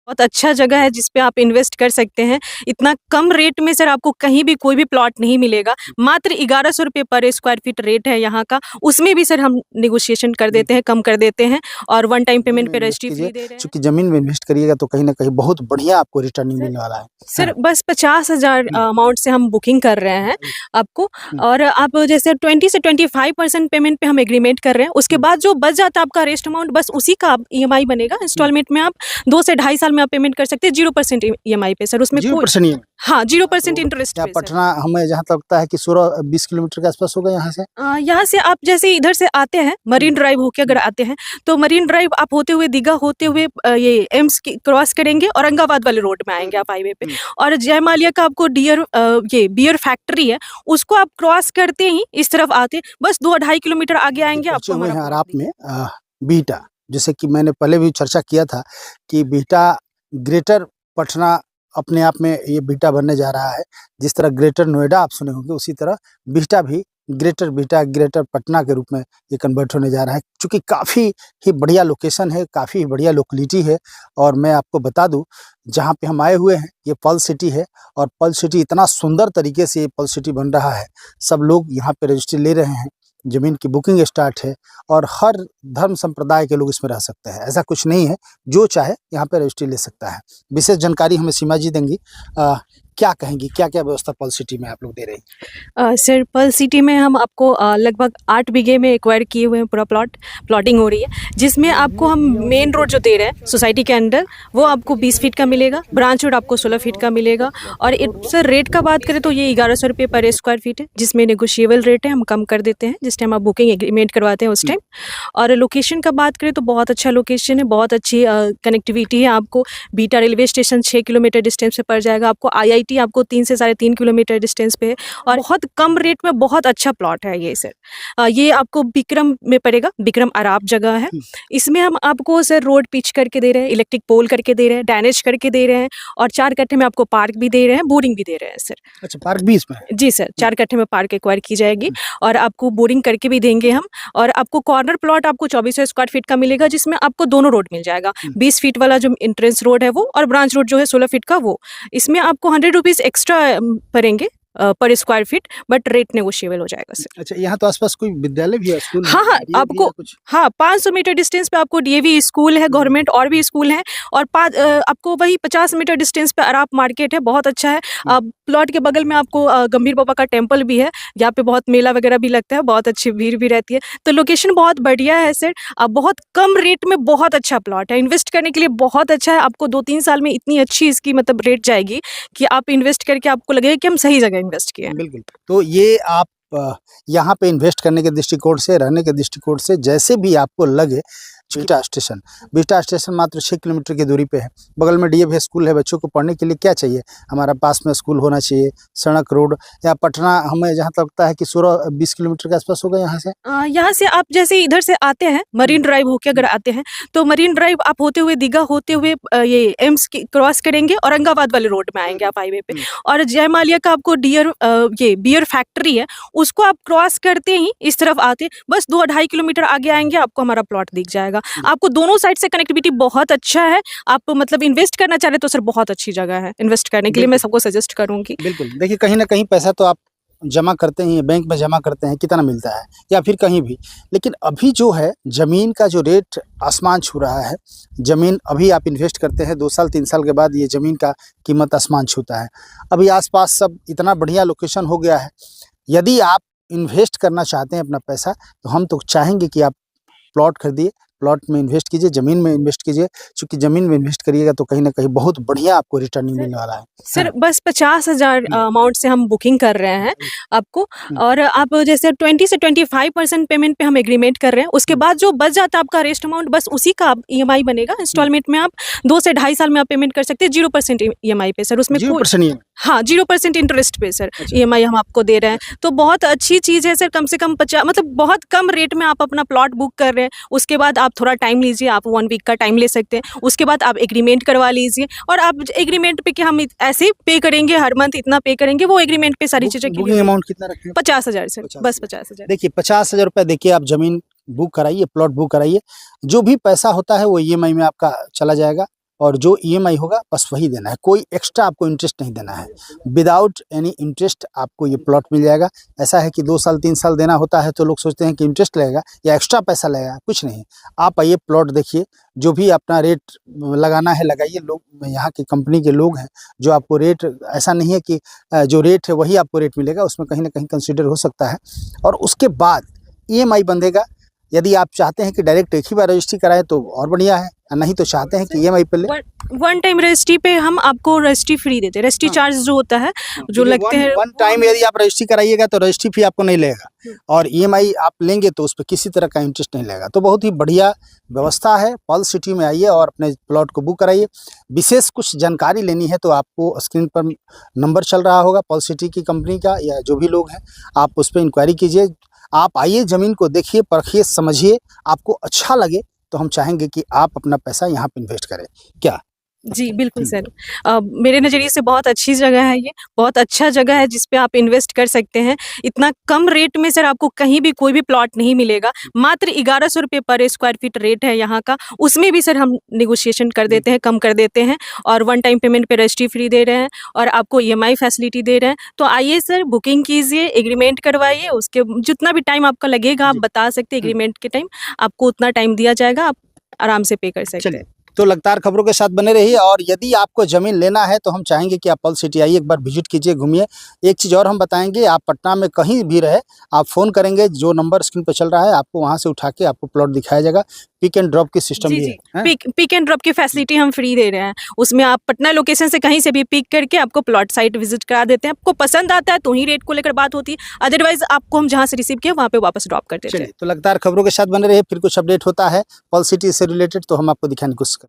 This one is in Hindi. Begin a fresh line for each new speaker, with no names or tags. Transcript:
बहुत अच्छा जगह है जिस पे आप इन्वेस्ट कर सकते हैं। इतना कम रेट में सर आपको कहीं भी कोई भी प्लॉट नहीं मिलेगा। मात्र 1100 रुपए पर स्क्वायर फीट रेट है यहाँ का। उसमें भी सर हम नेगोशिएशन कर देते हैं, कम कर देते हैं और वन टाइम
जमीन
पेमेंट
में
पे
इन्वेस्ट
रजिस्ट्री
कीजिए,
फ्री दे रहे हैं।
चूंकि जमीन में इन्वेस्ट करिएगा तो कहीं ना कहीं बहुत बढ़िया आपको रिटर्निंग
सर
मिलने वाला है।
सर
हाँ।
बस 50,000 अमाउंट से हम बुकिंग कर रहे हैं आपको।
हम्म,
और आप जैसे 20 से 25% पेमेंट पे हम एग्रीमेंट कर रहे हैं। उसके
हम्म,
बाद जो बच जाता है आपका रेस्ट अमाउंट, बस उसी का आप ईएमआई बनेगा।
हम्म,
इंस्टॉलमेंट में आप 2 से ढाई साल में आप पेमेंट कर सकते हैं 0% ईएमआई पे सर। उसमें कोई
0% EMI।
हाँ 0%
तो
इंटरेस्ट
क्या
पे सर।
पटना हमें जहाँ तक लगता है कि 16-20 किलोमीटर के आसपास होगा यहाँ से?
यहाँ से आप जैसे इधर से आते हैं मरीन ड्राइव होके अगर
हम्म,
आते हैं तो मरीन ड्राइव आप होते हुए दीघा होते हुए ये एम्स क्रॉस करेंगे, औरंगाबाद वाले रोड में आएंगे आप हाईवे पे।
हम्म।
और जयमालिया का आपको ये बियर फैक्ट्री है, उसको आप क्रॉस करते ही इस तरफ आते बस 2-2.5 किलोमीटर आगे आएंगे
पहुंचे
आपको
हुए
हमारा
हैं और
प्लॉट
आप
दिख
में बीटा, जैसे कि मैंने पहले भी चर्चा किया था कि बीटा ग्रेटर पटना अपने आप में ये बीटा बनने जा रहा है। जिस तरह ग्रेटर नोएडा आप सुने होंगे, उसी तरह बीटा भी बीटा ग्रेटर पटना के रूप में ये कन्वर्ट होने जा रहा है। क्योंकि काफ़ी ही बढ़िया लोकेशन है, काफ़ी बढ़िया लोकेलिटी है। और मैं आपको बता दूं, जहाँ पे हम आए हुए हैं ये पर्ल सिटी है। और पर्ल सिटी इतना सुंदर तरीके से ये पर्ल सिटी बन रहा है। सब लोग यहाँ पे रजिस्ट्री ले रहे हैं, ज़मीन की बुकिंग स्टार्ट है और हर धर्म संप्रदाय के लोग इसमें रह सकते हैं। ऐसा कुछ नहीं है, जो चाहे यहाँ पे रजिस्ट्री ले सकता है। विशेष जानकारी हमें सीमा जी देंगी। क्या कहेंगी, क्या क्या व्यवस्था पर्ल सिटी में आप लोग दे रहे हैं?
सर पर्ल सिटी में हम आपको लगभग 8 बीघे में एक्वायर किए हुए हैं। पूरा प्लॉटिंग हो रही है, जिसमें आपको हम मेन रोड जो दे रहे हैं सोसाइटी के अंदर, वो आपको 20 फीट का मिलेगा। ब्रांच रोड आपको 16 फीट का मिलेगा। और सर रेट का बात करें तो ये 1100 रुपये पर स्क्वायर फीट है, जिसमें नेगोशिएबल रेट है, हम कम कर देते हैं जिस टाइम आप बुकिंग एग्रीमेंट करवाते हैं उस टाइम। और लोकेशन का बात करें तो बहुत अच्छा लोकेशन है, बहुत अच्छी कनेक्टिविटी है। आपको beta railway station 6 kilometre distance पे पड़ जाएगा। आपको आईआईटी आपको 3 से 3.5 किलोमीटर डिस्टेंस पे है। और बहुत कम रेट में बहुत अच्छा प्लॉट है ये सर। ये आपको बिक्रम में पड़ेगा, बिक्रम अराब जगह है। इसमें हम आपको सर रोड पिच करके दे रहे हैं, इलेक्ट्रिक पोल करके दे रहे हैं, डैनेज करके दे रहे हैं। और 4 कट्ठे में आपको पार्क भी दे रहे हैं, बोरिंग भी दे रहे हैं सर।
अच्छा, पार्क भी इसमें है?
जी सर, 4 कट्ठे में पार्क एक्वायर की जाएगी और आपको बोरिंग करके भी देंगे हम। और आपको कॉर्नर प्लॉट आपको 2400 स्क्वायर फीट का मिलेगा, जिसमें आपको दोनों रोड मिल जाएगा। 20 फीट वाला जो एंट्रेंस रोड है वो, और ब्रांच रोड जो है 16 फीट का वो। इसमें आपको 100 रुपीज़ एक्स्ट्रा पड़ेंगे पर square feet, but rate negotiable हो जाएगा सर।
अच्छा, यहाँ तो आसपास कोई विद्यालय भी है, स्कूल है,
हाँ, हाँ,
DAV भी
आपको
है कुछ?
हाँ, 500 मीटर डिस्टेंस पे आपको डीएवी स्कूल है, गवर्नमेंट और भी स्कूल हैं। और आपको वही 50 मीटर डिस्टेंस पे अराप मार्केट है, बहुत अच्छा है। प्लॉट के बगल में आपको गंभीर बाबा का टेम्पल भी है, यहाँ पे बहुत मेला वगैरह भी लगता है, बहुत अच्छी भीड़ भी रहती है। तो लोकेशन बहुत बढ़िया है सर। बहुत कम रेट में बहुत अच्छा प्लॉट है, इन्वेस्ट करने के लिए बहुत अच्छा है। आपको 2-3 साल में इतनी अच्छी इसकी मतलब रेट जाएगी कि आप इन्वेस्ट करके आपको लगेगा कि हम सही जगह इन्वेस्ट किए हैं।
बिल्कुल। तो ये आप यहाँ पे इन्वेस्ट करने के दृष्टिकोण से, रहने के दृष्टिकोण से, जैसे भी आपको लगे, बीटा स्टेशन मात्र 6 किलोमीटर की दूरी पे है। बगल में डीएवी स्कूल है। बच्चों को पढ़ने के लिए क्या चाहिए, हमारा पास में स्कूल होना चाहिए, सड़क, रोड। या पटना हमें जहाँ तक लगता है कि 16-20 किलोमीटर के आसपास होगा यहाँ से?
यहाँ से आप जैसे इधर से आते हैं मरीन ड्राइव होके अगर आते हैं तो मरीन ड्राइव आप होते हुए दीघा होते हुए ये एम्स क्रॉस करेंगे, औरंगाबाद वाले रोड में आएंगे आप हाईवे पे। और जयमालिया का आपको ये बियर फैक्ट्री है, उसको आप क्रॉस करते ही इस तरफ आते बस 2-2.5 किलोमीटर आगे आएंगे, आपको हमारा प्लॉट दिख जाएगा। आपको दोनों साइड से कनेक्टिविटी बहुत अच्छा है। आप मतलब इन्वेस्ट करना चाह रहे तो सर बहुत अच्छी जगह है इन्वेस्ट करने के लिए, मैं सबको सजेस्ट करूंगी।
बिल्कुल। देखिए, कहीं ना कहीं पैसा तो आप जमा करते हैं, बैंक में जमा करते हैं, कितना मिलता है या फिर कहीं भी। लेकिन अभी जो है ज़मीन का जो रेट आसमान छू रहा है। ज़मीन अभी आप इन्वेस्ट करते हैं, 2 साल 3 साल के बाद ये ज़मीन का कीमत आसमान छूता है। अभी आसपास सब इतना बढ़िया लोकेशन हो गया है। यदि आप इन्वेस्ट करना चाहते हैं अपना पैसा, तो हम तो चाहेंगे कि आप प्लॉट खरीदिए, प्लॉट में इन्वेस्ट कीजिए, ज़मीन में इन्वेस्ट कीजिए। चूँकि ज़मीन में इन्वेस्ट करिएगा तो कहीं ना कहीं बहुत बढ़िया आपको रिटर्निंग मिलने वाला है।
सर बस 50,000 अमाउंट से हम बुकिंग कर रहे हैं आपको। और आप जैसे 20 से 25% पेमेंट पे हम एग्रीमेंट कर रहे हैं। उसके बाद जो बच जाता है आपका रेस्ट अमाउंट, बस उसी का ईएमआई बनेगा। इंस्टॉलमेंट में आप 2 से ढाई साल में आप पेमेंट कर सकते हैं 0% ईएमआई पे सर। उसमें
0% EMI?
हाँ 0% इंटरेस्ट पे सर ईएमआई हम आपको दे रहे हैं। तो बहुत अच्छी चीज़ है सर। कम से कम 50 मतलब बहुत कम रेट में आप अपना प्लॉट बुक कर रहे हैं। उसके बाद आप थोड़ा टाइम लीजिए, आप 1 वीक का टाइम ले सकते हैं। उसके बाद आप एग्रीमेंट करवा लीजिए, और आप एग्रीमेंट पे कि हम ऐसे पे करेंगे, हर मंथ इतना पे करेंगे, वो एग्रीमेंट पे सारी चीज़ें
बुकिंग अमाउंट कितना रखें?
50,000 सर, बस 50,000।
देखिए, 50,000 रुपये देखिए, आप ज़मीन बुक कराइए, प्लॉट बुक कराइए। जो भी पैसा होता है वो EMI में आपका चला जाएगा। और जो ईएमआई होगा बस वही देना है, कोई एक्स्ट्रा आपको इंटरेस्ट नहीं देना है। विदाउट एनी इंटरेस्ट आपको ये प्लॉट मिल जाएगा। ऐसा है कि 2 साल 3 साल देना होता है तो लोग सोचते हैं कि इंटरेस्ट लगेगा या एक्स्ट्रा पैसा लगेगा, कुछ नहीं। आप आइए, प्लॉट देखिए, जो भी अपना रेट लगाना है लगाइए। लोग यहाँ की कंपनी के लोग हैं जो आपको रेट, ऐसा नहीं है कि जो रेट है वही आपको रेट मिलेगा, उसमें कहीं ना कहीं कंसिडर हो सकता है। और उसके बाद ईएमआई बंधेगा। यदि आप चाहते हैं कि डायरेक्ट एक ही बार रजिस्ट्री कराएं तो और बढ़िया है, नहीं तो चाहते हैं कि ईएमआई पे ले।
वन टाइम रजिस्ट्री पे हम आपको रजिस्ट्री फ्री देते हैं। रजिस्ट्री चार्ज जो होता है जो लगते हैं,
वन टाइम यदि आप रजिस्ट्री कराइएगा तो रजिस्ट्री फी आपको नहीं लगेगा, और ईएमआई आप लेंगे तो उस पर किसी तरह का इंटरेस्ट नहीं लगेगा। तो बहुत ही बढ़िया व्यवस्था है। पर्ल सिटी में आइए और अपने प्लॉट को बुक कराइए। विशेष कुछ जानकारी लेनी है तो आपको स्क्रीन पर नंबर चल रहा होगा पर्ल सिटी की कंपनी का, या जो भी लोग हैं आप उस पर इंक्वायरी कीजिए। आप आइए, ज़मीन को देखिए, परखिए, समझिए, आपको अच्छा लगे तो हम चाहेंगे कि आप अपना पैसा यहाँ पे इन्वेस्ट करें। क्या?
जी बिल्कुल सर। मेरे नज़रिए से बहुत अच्छी जगह है ये, बहुत अच्छा जगह है जिस पे आप इन्वेस्ट कर सकते हैं। इतना कम रेट में सर आपको कहीं भी कोई भी प्लॉट नहीं मिलेगा। मात्र 1100 रुपये पर स्क्वायर फीट रेट है यहाँ का। उसमें भी सर हम नेगोशिएशन कर देते हैं, कम कर देते हैं, और वन टाइम पेमेंट पे रजिस्ट्री फ्री दे रहे हैं और आपको ईएमआई फैसिलिटी दे रहे हैं। तो आइए सर, बुकिंग कीजिए, एग्रीमेंट करवाइए। उसके जितना भी टाइम आपका लगेगा आप बता सकते हैं, एग्रीमेंट के टाइम आपको उतना टाइम दिया जाएगा, आप आराम से पे कर सकते हैं।
तो लगातार खबरों के साथ बने रहिए। और यदि आपको ज़मीन लेना है तो हम चाहेंगे कि आप पर्ल सिटी आइए, एक बार विजिट कीजिए, घूमिए। एक चीज़ और हम बताएंगे, आप पटना में कहीं भी रहे, आप फ़ोन करेंगे, जो नंबर स्क्रीन पर चल रहा है आपको वहां से उठा के आपको प्लॉट दिखाया जाएगा। पिक एंड ड्रॉप की सिस्टम भी है।
पिक एंड ड्रॉप की फैसिलिटी हम फ्री दे रहे हैं। उसमें आप पटना लोकेशन से कहीं से भी पिक करके आपको प्लॉट साइट विजिट करा देते हैं। आपको पसंद आता है तो ही रेट को लेकर बात होती है, अदरवाइज आपको हम जहाँ से रिसीव किया वहाँ पे वापस ड्रॉप कर देते हैं।
तो लगातार खबरों के साथ बने रहिए, फिर कुछ अपडेट होता है पर्ल सिटी से रिलेटेड तो हम आपको दिखाने की कोशिश करेंगे।